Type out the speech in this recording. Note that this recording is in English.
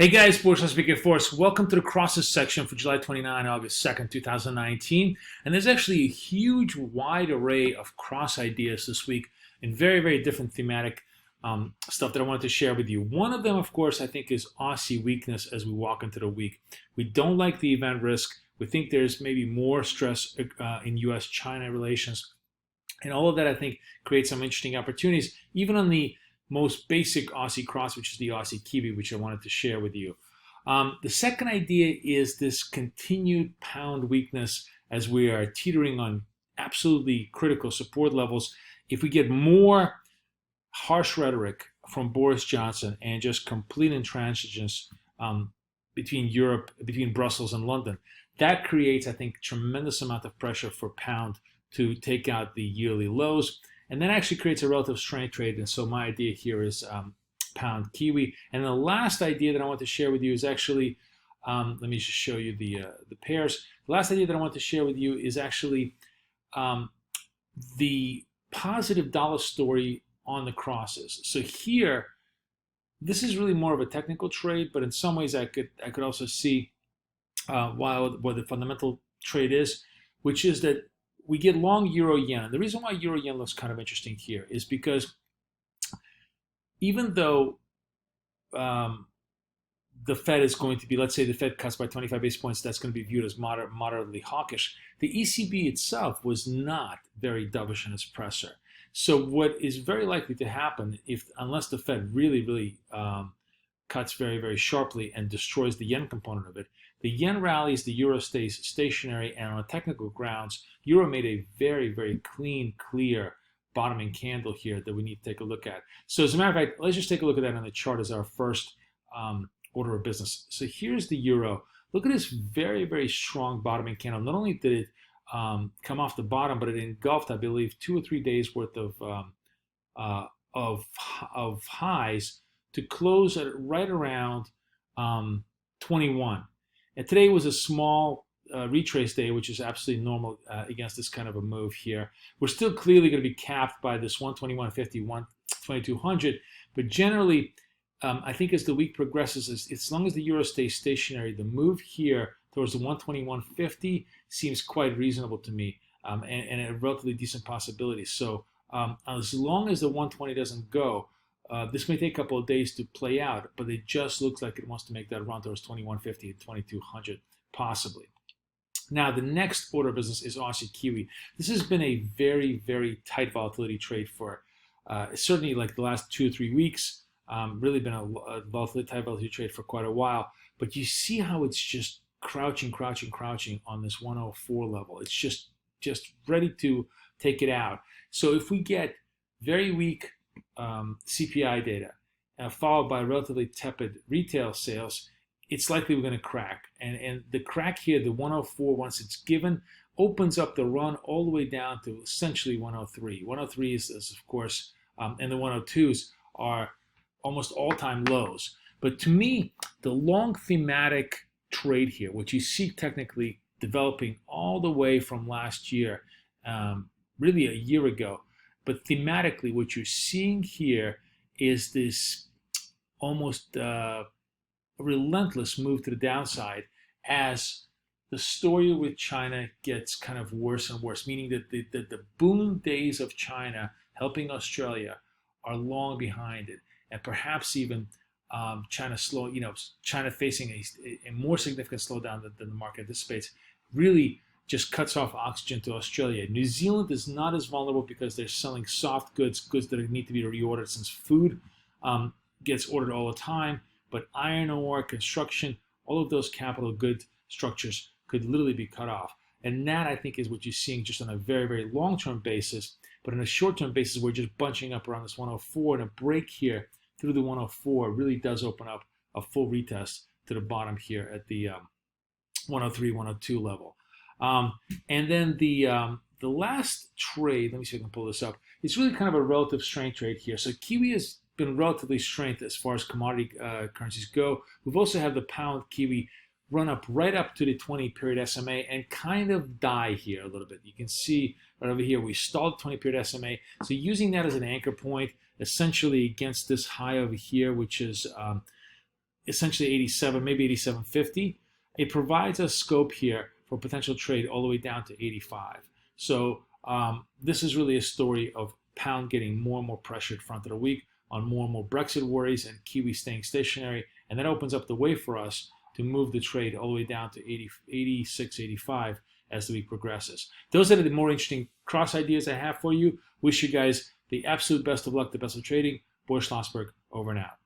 Hey guys, Sports Speaking Force. Welcome to the crosses section for July 29, August 2nd, 2019. And there's actually a huge, wide array of cross ideas this week in very different thematic stuff that I wanted to share with you. One of them, of course, I think is Aussie weakness as we walk into the week. We don't like the event risk. We think there's maybe more stress in U.S.-China relations. And all of that, I think, creates some interesting opportunities, even on the most basic Aussie cross, which is the Aussie Kiwi, which I wanted to share with you. The second idea is this continued pound weakness as we are teetering on absolutely critical support levels. If we get more harsh rhetoric from Boris Johnson and just complete intransigence between Europe, between Brussels and London, that creates, I think, tremendous amount of pressure for pound to take out the yearly lows. And that actually creates a relative strength trade. And so my idea here is pound Kiwi. And the last idea that I want to share with you is actually, let me just show you the pairs. The last idea that I want to share with you is actually the positive dollar story on the crosses. So here, this is really more of a technical trade, but in some ways I could also see what the fundamental trade is, which is that we get long euro yen. And the reason why euro yen looks kind of interesting here is because even though the Fed is going to be, let's say the Fed cuts by 25 basis points, that's going to be viewed as moderately hawkish. The ECB itself was not very dovish in its presser. So what is very likely to happen, unless the Fed really cuts very sharply and destroys the yen component of it, the yen rallies, the euro stays stationary, and on technical grounds, euro made a very clean, clear bottoming candle here that we need to take a look at. So as a matter of fact, let's just take a look at that on the chart as our first order of business. So here's the euro. Look at this very strong bottoming candle. Not only did it come off the bottom, but it engulfed, I believe, 2 or 3 days worth of highs to close at right around 21. And today was a small retrace day, which is absolutely normal against this kind of a move here. We're still clearly going to be capped by this 121.50, 2200, but generally, I think as the week progresses, as long as the euro stays stationary, the move here towards the 121.50 seems quite reasonable to me, and a relatively decent possibility. So as long as the 120 doesn't go, this may take a couple of days to play out, but it just looks like it wants to make that run towards 2150 and 2200, possibly. Now, the next order of business is Aussie Kiwi. This has been a very tight volatility trade for certainly like the last 2 or 3 weeks. Really been a tight volatility trade for quite a while. But you see how it's just crouching on this 104 level. It's just ready to take it out. So if we get very weak CPI data, followed by relatively tepid retail sales, it's likely we're going to crack. And the crack here, the 104, once it's given, opens up the run all the way down to essentially 103. 103 is of course, and the 102s are almost all-time lows. But to me, the long thematic trade here, which you see technically developing all the way from last year, really a year ago, but thematically, what you're seeing here is this almost relentless move to the downside as the story with China gets kind of worse and worse, meaning that the boom days of China helping Australia are long behind it, and perhaps even China facing a more significant slowdown than the market anticipates, really just cuts off oxygen to Australia. New Zealand is not as vulnerable because they're selling soft goods that need to be reordered, since food gets ordered all the time. But iron ore, construction, all of those capital good structures could literally be cut off. And that, I think, is what you're seeing just on a very long-term basis. But on a short-term basis, we're just bunching up around this 104, and a break here through the 104 really does open up a full retest to the bottom here at the 103, 102 level. And then the last trade, let me see if I can pull this up, it's really kind of a relative strength trade here. So Kiwi has been relatively strength as far as commodity currencies go. We've also had the pound Kiwi run up right up to the 20-period SMA and kind of die here a little bit. You can see right over here, we stalled 20-period SMA. So using that as an anchor point, essentially against this high over here, which is essentially 87, maybe 87.50. It provides us scope here for potential trade all the way down to 85. So this is really a story of pound getting more and more pressured front of the week on more and more Brexit worries and Kiwi staying stationary. And that opens up the way for us to move the trade all the way down to 80, 86, 85 as the week progresses. Those are the more interesting cross ideas I have for you. Wish you guys the absolute best of luck, the best of trading. Boris Schlossberg, over and out.